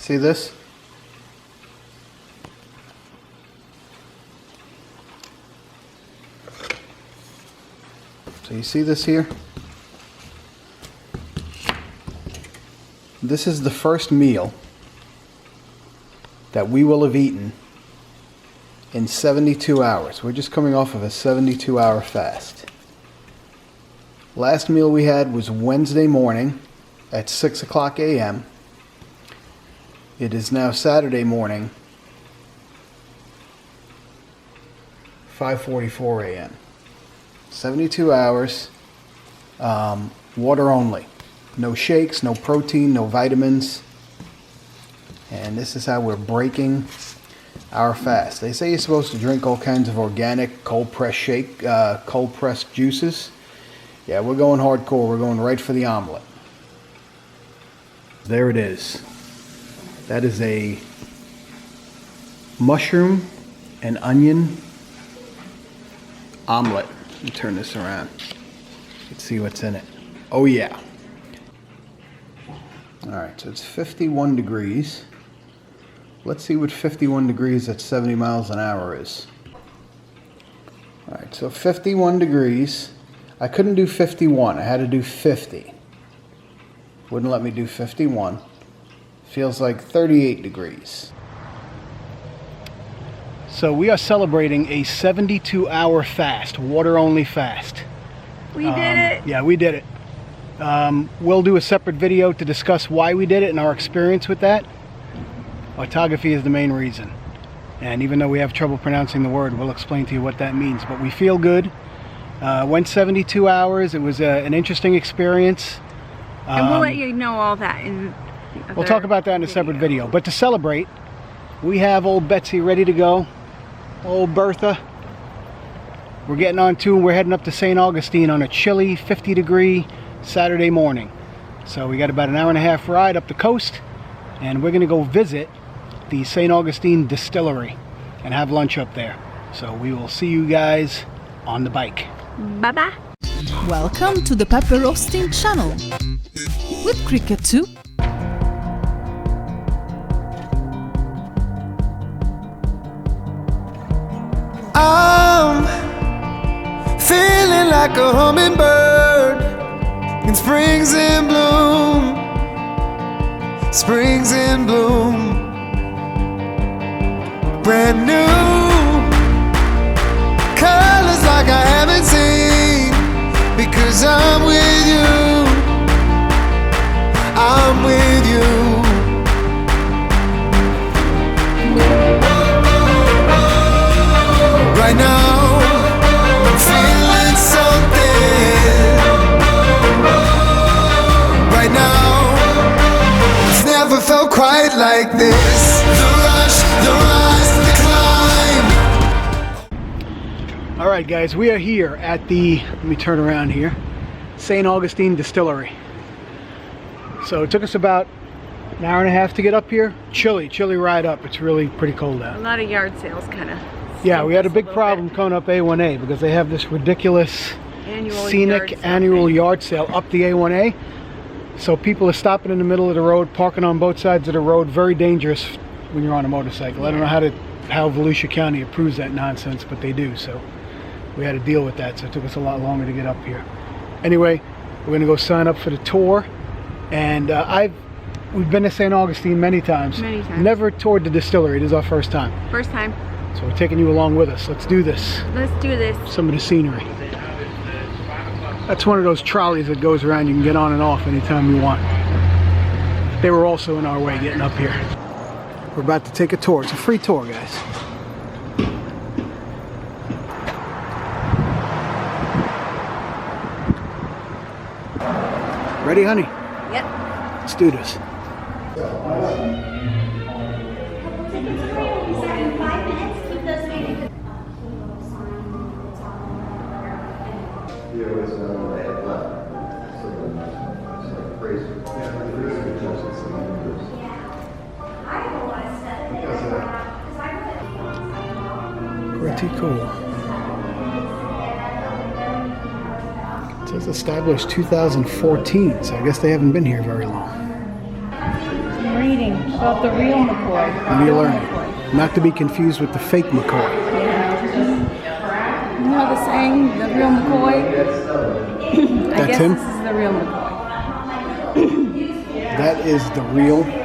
See this? So you see this here? This is the first meal that we will have eaten in 72 hours. We're just coming off of a 72-hour fast. Last meal we had was Wednesday morning at 6 o'clock a.m. It is now Saturday morning, 5:44 a.m. 72 hours, water only. No shakes, no protein, no vitamins. And this is how we're breaking our fast. They say you're supposed to drink all kinds of organic cold-pressed juices. Yeah, we're going hardcore. We're going right for the omelet. There it is. That is a mushroom and onion omelet. Let me turn this around. Let's see what's in it. Oh yeah. Alright, so it's 51 degrees. Let's see what 51 degrees at 70 miles an hour is. Alright, so 51 degrees. I couldn't do 51. I had to do 50. Wouldn't let me do 51. Feels like 38 degrees. So we are celebrating a 72-hour fast, water-only fast. We did it! Yeah, we did it. We'll do a separate video to discuss why we did it and our experience with that. Autography is the main reason. And even though we have trouble pronouncing the word, we'll explain to you what that means. But we feel good. Went 72 hours. It was an interesting experience. And we'll let you know all that in we'll talk about that in a separate video. But to celebrate, we have old Betsy ready to go. Old Bertha. We're getting on to, we're heading up to St. Augustine on a chilly 50-degree Saturday morning. So we got about an hour and a half ride up the coast, and we're going to go visit the St. Augustine Distillery and have lunch up there. So we will see you guys on the bike. Bye-bye. Welcome to the Pepper Roasting channel with Cricket 2. I'm feeling like a hummingbird in springs in bloom, springs in bloom. Brand new colors like I haven't seen, because I'm with you, I'm with you. Right now, I'm feeling something. Right now, it's never felt quite like this. The rush, the rise, the climb. Alright guys, we are here at the, let me turn around here, St. Augustine Distillery. So it took us about an hour and a half to get up here. Chilly ride up. It's really pretty cold out. A lot of yard sales kind of. Yeah, we had a big problem coming up A1A because they have this ridiculous scenic annual yard sale up the A1A. So people are stopping in the middle of the road, parking on both sides of the road. Very dangerous when you're on a motorcycle. Yeah. I don't know how Volusia County approves that nonsense, but they do. So we had to deal with that. So it took us a lot longer to get up here. Anyway, we're going to go sign up for the tour. And we've been to St. Augustine many times. Many times. Never toured the distillery. This is our first time. First time. So we're taking you along with us. Let's do this. Let's do this. Some of the scenery. That's one of those trolleys that goes around. You can get on and off anytime you want. They were also in our way getting up here. We're about to take a tour. It's a free tour, guys. Ready, honey? Yep. Let's do this. Pretty cool. It says established 2014, so I guess they haven't been here very long. I'm reading about the real McCoy. Real Ernie. Not to be confused with the fake McCoy. You know the saying, the real McCoy? I That's guess him? this is the real McCoy. That is the real McCoy.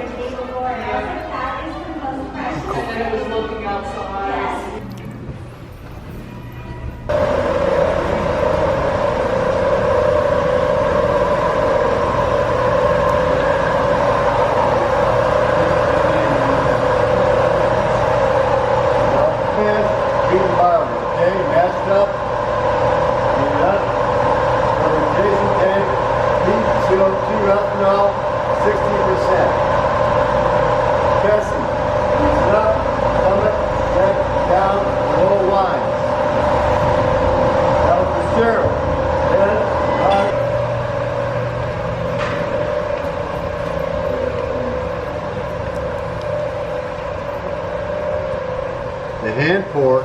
They hand pour,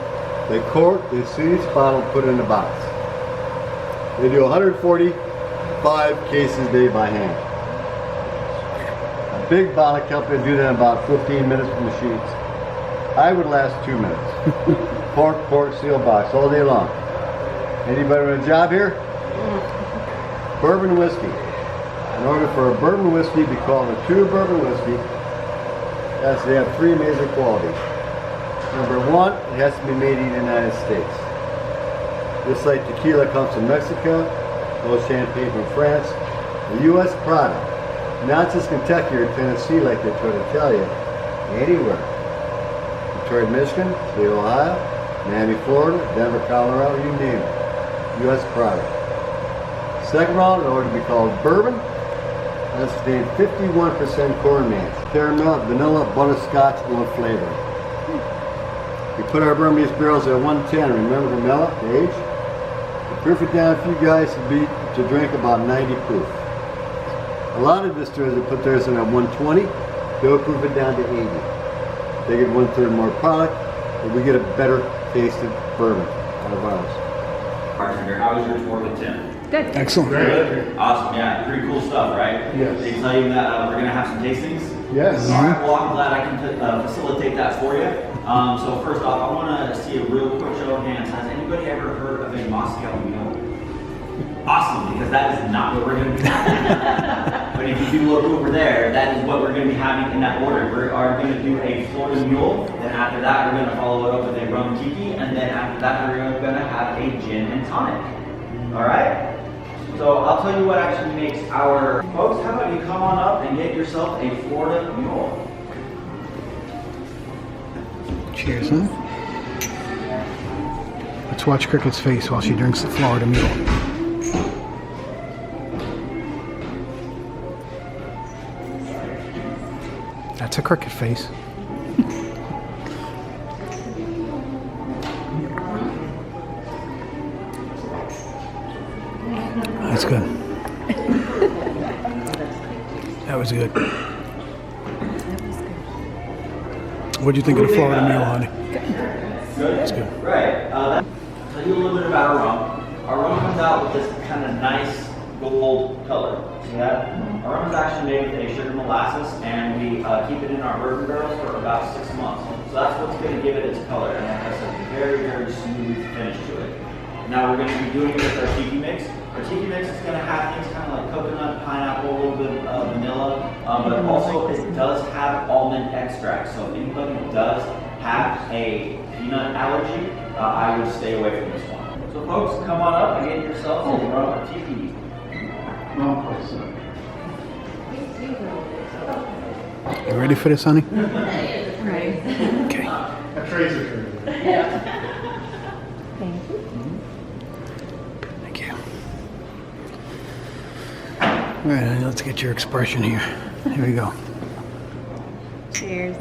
they cork, they seal each bottle and put it in a box. They do 145 cases a day by hand. A big bottle company do that in about 15 minutes from the sheets. I would last 2 minutes. Cork, seal box all day long. Anybody want a job here? Bourbon whiskey. In order for a bourbon whiskey to be called a true bourbon whiskey, they have 3 major qualities. Number 1, it has to be made in the United States. Just like tequila comes from Mexico, or champagne from France, a U.S. product, not just Kentucky or Tennessee like they try to tell you, anywhere. Detroit, Michigan, Toledo, Ohio, Miami, Florida, Denver, Colorado, you name it. U.S. product. Second round, in order to be called bourbon, it has to contain 51% corn mats, caramel, vanilla, butterscotch, and flavor. We put our Burmese barrels at 110. Remember the mellow, the age? We proof it down for you guys to drink about 90 proof. A lot of distillers that put theirs in at 120, they'll proof it down to 80. They get 1/3 more product, but we get a better tasted bourbon out of ours. Bartender, how was your tour with Tim? Good. Excellent. Good. Awesome, yeah, pretty cool stuff, right? Yes. They tell you that we're going to have some tastings? Yes. All right, well, I'm glad I can facilitate that for you. So first off, I want to see a real quick show of hands. Has anybody ever heard of a Moscow Mule? Awesome, because that is not what we're going to be having. But if you do look over there, that is what we're going to be having in that order. We are going to do a Florida Mule. Then after that, we're going to follow it up with a rum tiki. And then after that, we're going to have a gin and tonic. All right? So I'll tell you what actually makes our folks. How about you come on up and get yourself a Florida Mule? Cheers, huh? Let's watch Cricket's face while she drinks the Florida Mule. That's a Cricket face. That's good. That was good. What'd you think of the Florida Mule, honey? Good? That's good. Right. I'll tell you a little bit about our rum. Our rum comes out with this kind of nice gold color. See that? Our rum is actually made with a sugar molasses, and we keep it in our bourbon barrels for about 6 months. So that's what's going to give it its color, and it has a very, very smooth finish to it. Now we're going to be doing it with our tiki mix. Our tiki mix is going to have things kind of like coconut, pineapple, a little bit of vanilla, but also it does have almond extract. So if anybody does have a peanut allergy, I would stay away from this one. So folks, come on up and get yourselves a rum or tiki. You ready for this, honey? Right. Okay. Thank you. All right, let's get your expression here. Here we go. Cheers.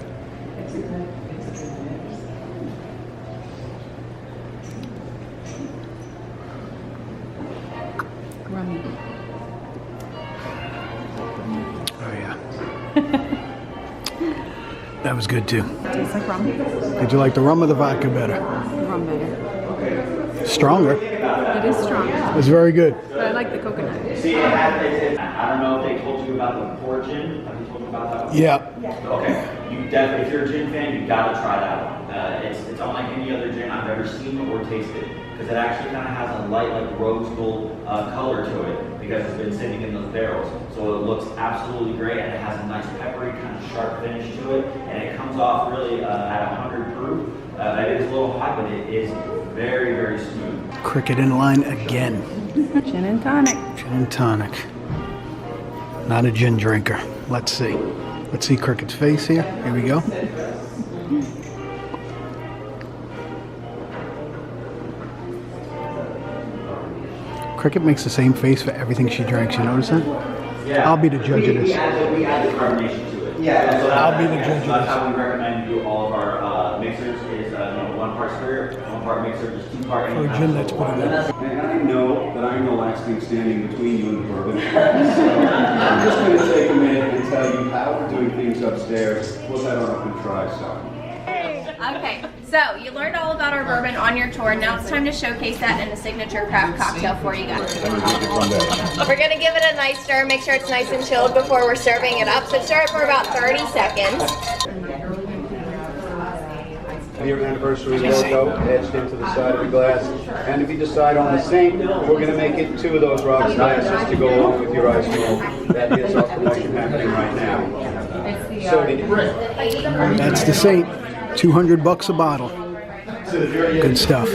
Rummy. Oh yeah. That was good too. Tastes like rum. Did you like the rum or the vodka better? Rum better. Stronger. It is strong, It was very good. but I like the coconut. See, I don't know if they told you about the port gin. Have they told you about that one? Yeah. Okay. You definitely, if you're a gin fan, you gotta try that one. It's unlike any other gin I've ever seen or tasted, because it actually kind of has a light, like rose gold color to it, because it's been sitting in those barrels. So it looks absolutely great, and it has a nice peppery, kind of sharp finish to it, and it comes off really at 100 proof. It is a little hot, but it is very, very smooth. Cricket in line again. Gin and tonic. Gin and tonic. Not a gin drinker. Let's see. Let's see Cricket's face here. Here we go. Cricket makes the same face for everything she drinks. You notice that? Yeah. I'll be the judge of this. We add the carbonation to it. Yeah. So I'll be the judge of that's this. how we recommend you do all of our mixers is 1 part spirit, 1 part mixer, just 2 part. For a gin, that's pretty good. And I know that I'm the last thing standing between you and the bourbon. So I'm just going to take a minute and tell you how we're doing things upstairs. We'll head on up and try some. Okay, so you learned all about our bourbon on your tour. Now it's time to showcase that in a signature craft cocktail for you guys. We're gonna give it a nice stir, make sure it's nice and chilled before we're serving it up. So stir it for about 30 seconds. Your anniversary logo etched into the side of the glass. And if you decide on the sink, we're going to make it 2 of those rocks glasses to go along with your ice cream. That is our promotion happening right now. So That's the Saint. $200 a bottle. Good stuff.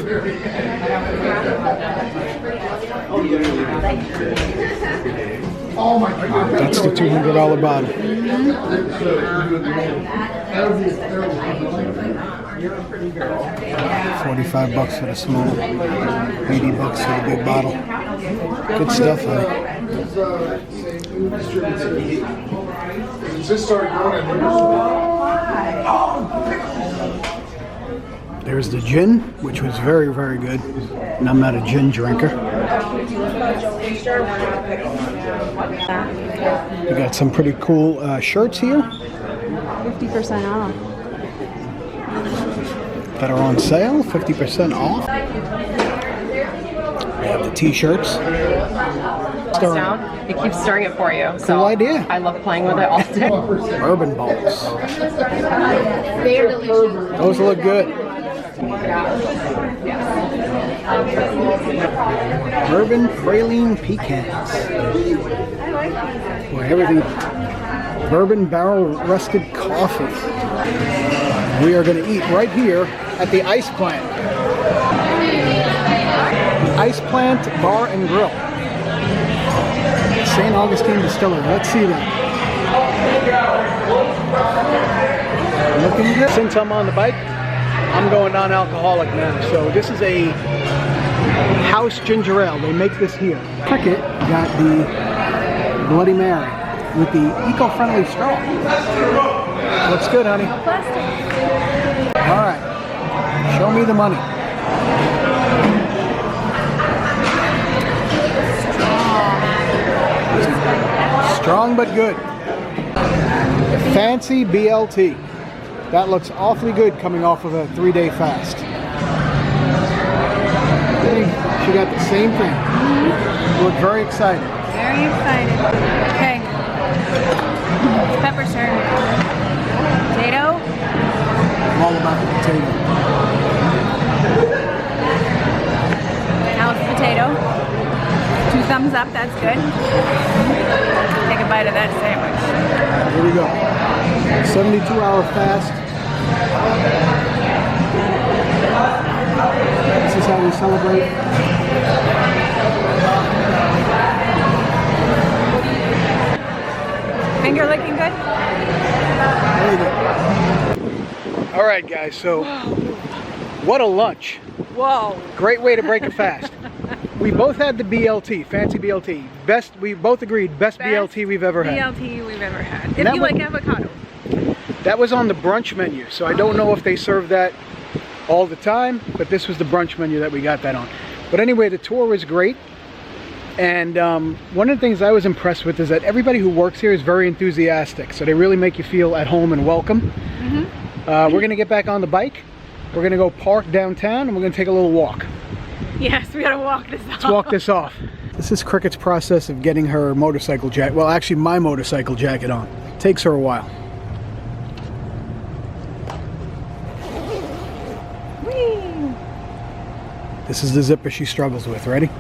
That's the $200 bottle. 45 bucks for the small, 80 bucks for the big bottle. Good stuff, honey. There's the gin, which was very, very good. And I'm not a gin drinker. You got some pretty cool shirts here 50% off. that are on sale, 50% off. We have the t-shirts. Down. It keeps stirring it for you. Cool So idea. I love playing with it all day. Bourbon balls. Those look good. Bourbon praline pecans. Boy, everything. Bourbon barrel rusted coffee. We are going to eat right here at the Ice Plant. The Ice Plant Bar and Grill. St Augustine Distillery. Let's see that. Looking good. Since I'm on the bike, I'm going non-alcoholic now. So this is a house ginger ale. They make this here. Cricket got the Bloody Mary with the eco-friendly straw. Looks good, honey. All right. Show me the money. Strong but good. Fancy BLT. That looks awfully good coming off of a 3-day fast. I think she got the same thing. You look very excited. Very excited. Okay. Pepper stir. Potato. I'm all about the potato. Now it's potato. 2 thumbs up, that's good. Take a bite of that sandwich. Here we go. 72-hour fast. This is how we celebrate. Finger licking good? Very good. All right, guys. So, what a lunch. Whoa. Great way to break a fast. We both had the BLT, fancy BLT. Best, we both agreed, best BLT we've ever had. BLT we've ever had. And If you like avocado. That was on the brunch menu, so I don't know if they serve that all the time, but this was the brunch menu that we got that on. But anyway, the tour was great. And one of the things I was impressed with is that everybody who works here is very enthusiastic. So they really make you feel at home and welcome. We're going to get back on the bike. We're going to go park downtown and we're going to take a little walk. Yes, we gotta walk this off. Let's walk this off. This is Cricket's process of getting her motorcycle jacket, well actually my motorcycle jacket on. Takes her a while. Whee! This is the zipper she struggles with. Ready?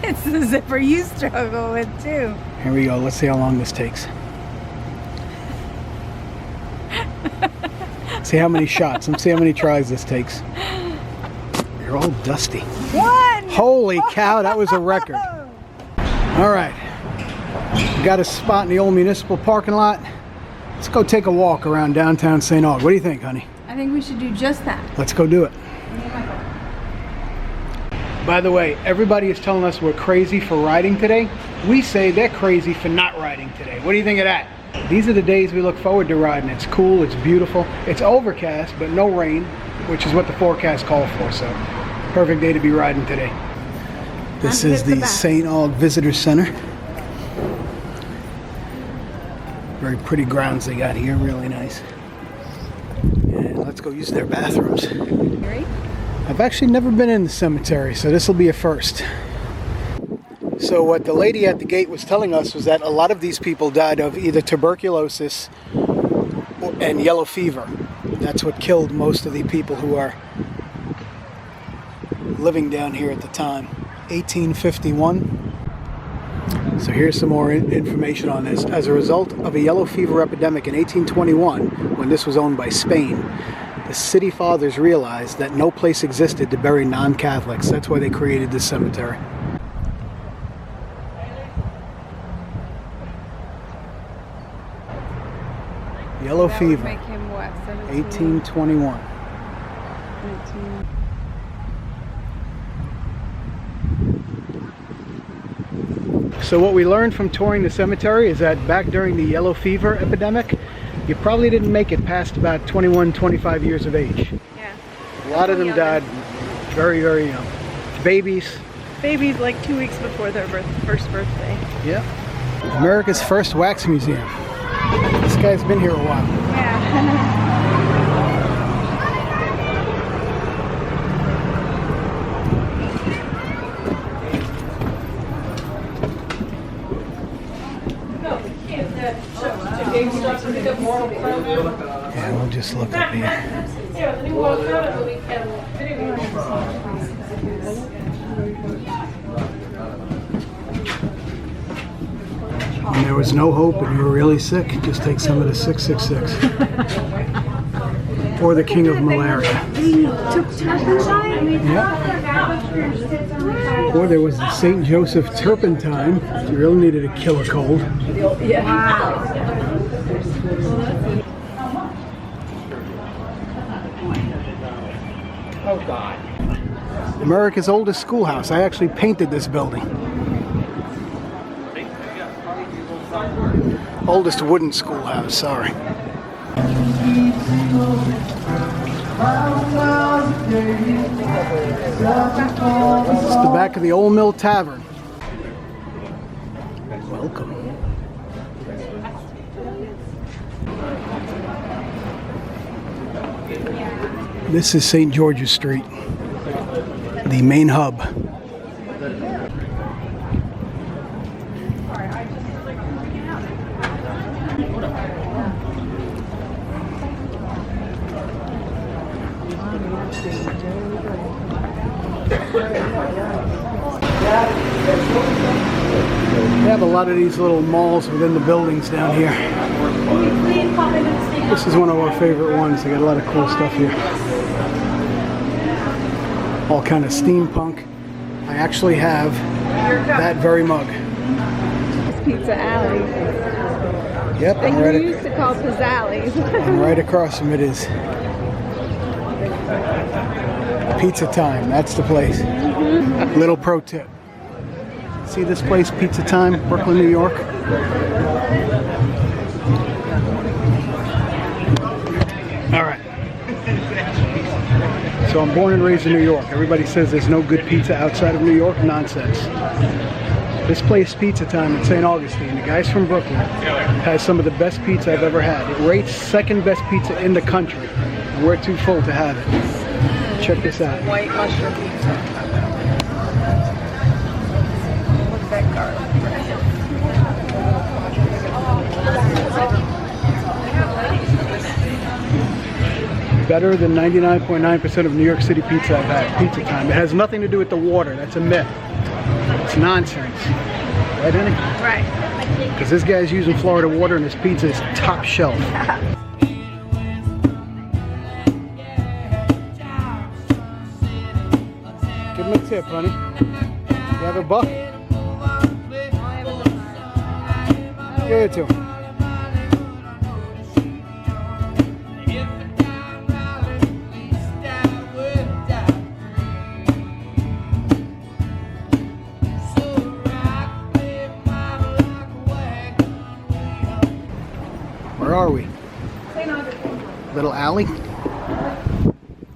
It's the zipper you struggle with too. Here we go. Let's see how long this takes. See how many shots. Let's see how many tries this takes. You're all dusty. One! Holy cow, that was a record. All right. We got a spot in the old municipal parking lot. Let's go take a walk around downtown St. Aug. What do you think, honey? I think we should do just that. Let's go do it. By the way, everybody is telling us we're crazy for riding today. We say they're crazy for not riding today. What do you think of that? These are the days we look forward to riding. It's cool, it's beautiful. It's overcast, but no rain, which is what the forecast called for, so perfect day to be riding today. This is the St. Aug Visitor Center. Very pretty grounds they got here, really nice. And let's go use their bathrooms. I've actually never been in the cemetery, so this will be a first. So what the lady at the gate was telling us was that a lot of these people died of either tuberculosis and yellow fever. That's what killed most of the people who are living down here at the time. 1851. So here's some more information on this. As a result of a yellow fever epidemic in 1821, when this was owned by Spain, the city fathers realized that no place existed to bury non-Catholics. That's why they created this cemetery. Yellow fever, Make him what, 1821. So what we learned from touring the cemetery is that back during the yellow fever epidemic, you probably didn't make it past about 21, 25 years of age. Yeah. A lot of them died very, very young. Babies. Babies like 2 weeks before their first birthday. Yeah. America's first wax museum. This guy's been here a while. Yeah. Yeah, we'll just look up here. When there was no hope and you were really sick, just take some of the 666. Or the king of malaria. Yeah. Or there was the St. Joseph turpentine. If you really needed a killer cold. Yeah. Wow. Oh God. America's oldest schoolhouse. I actually painted this building. Oldest wooden schoolhouse, sorry. This is the back of the Old Mill Tavern. Welcome. This is St. George's Street, the main hub. They have a lot of these little malls within the buildings down here. This is one of our favorite ones. They got a lot of cool stuff here. All kind of steampunk. I actually have that very mug. Pizza Alley. Yep, They I'm right, used to call Pizzallies. and right across from it is Pizza Time. That's the place. Little pro tip. See this place, Pizza Time, Brooklyn, New York? All right. So I'm born and raised in New York. Everybody says there's no good pizza outside of New York. Nonsense. This place, Pizza Time at St. Augustine, the guys from Brooklyn, has some of the best pizza I've ever had. It rates second best pizza in the country. And we're too full to have it. Check this out. White mushroom pizza. better than 99.9% of New York City pizza I've had. Pizza time. It has nothing to do with the water. That's a myth. It's nonsense. Right, Annie? Right. Because this guy's using Florida water and his pizza is top shelf. Give him a tip, honey. You have a buck? Give it to him. Where are we? St Augustine. Little alley? A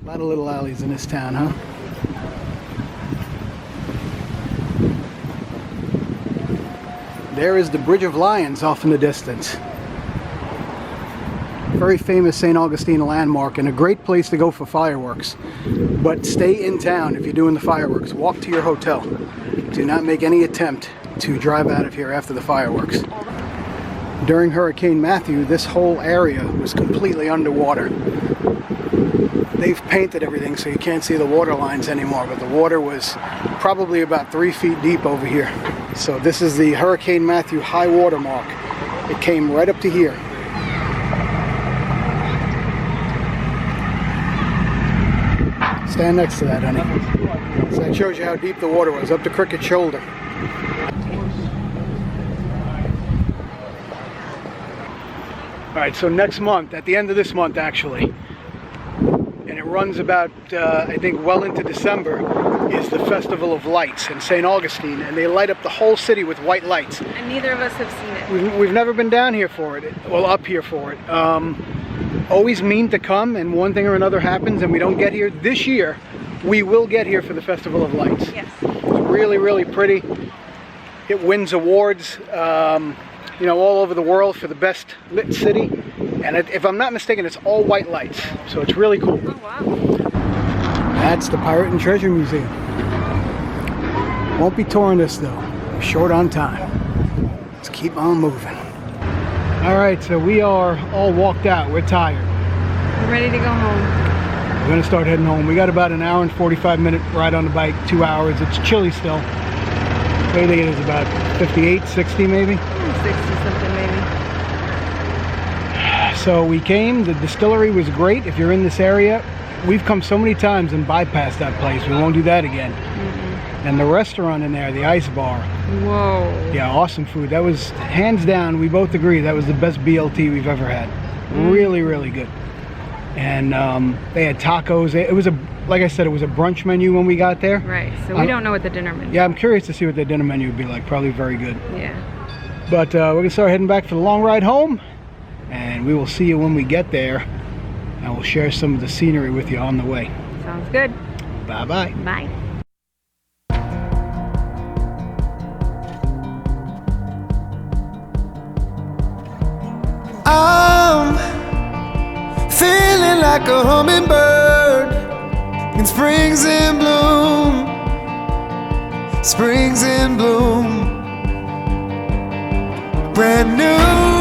lot of little alleys in this town, huh? There is the Bridge of Lions off in the distance. Very famous St. Augustine landmark and a great place to go for fireworks. But stay in town if you're doing the fireworks. Walk to your hotel. Do not make any attempt to drive out of here after the fireworks. During Hurricane Matthew, this whole area was completely underwater. They've painted everything so you can't see the water lines anymore, but the water was probably about 3 feet deep over here. So this is the Hurricane Matthew high water mark. It came right up to here. Stand next to that, honey. So that shows you how deep the water was, up to Cricket's shoulder. Alright, so next month, at the end of this month actually, and it runs about, I think, well into December, is the Festival of Lights in St. Augustine, and they light up the whole city with white lights. And neither of us have seen it. We've never been down here for it, well, up here for it. Always mean to come, and one thing or another happens, and we don't get here. This year, we will get here for the Festival of Lights. Yes. It's really, really pretty. It wins awards, you know, all over the world for the best lit city. And if I'm not mistaken, it's all white lights. So it's really cool. Oh, wow. That's the Pirate and Treasure Museum. Won't be touring this though. We're short on time. Let's keep on moving. Alright, so we are all walked out. We're tired. We're ready to go home. We're going to start heading home. We got about an hour and 45-minute ride on the bike, 2 hours. It's chilly still. What do you think it is, about 58, 60 maybe? 60 something maybe. So we came, the distillery was great. If you're in this area, we've come so many times and bypassed that place. We won't do that again. And the restaurant in there, the Ice Bar. Whoa. Yeah, awesome food. That was, hands down, we both agree, that was the best BLT we've ever had. Really, really good. And they had tacos. It was like I said, it was a brunch menu when we got there. Right, so we don't know what the dinner menu is. Yeah, I'm curious to see what their dinner menu would be like. Probably very good. Yeah. But we're going to start heading back for the long ride home. And we will see you when we get there. And we'll share some of the scenery with you on the way. Sounds good. Bye-bye. Bye. I'm feeling like a hummingbird in springs in bloom, springs in bloom, brand new.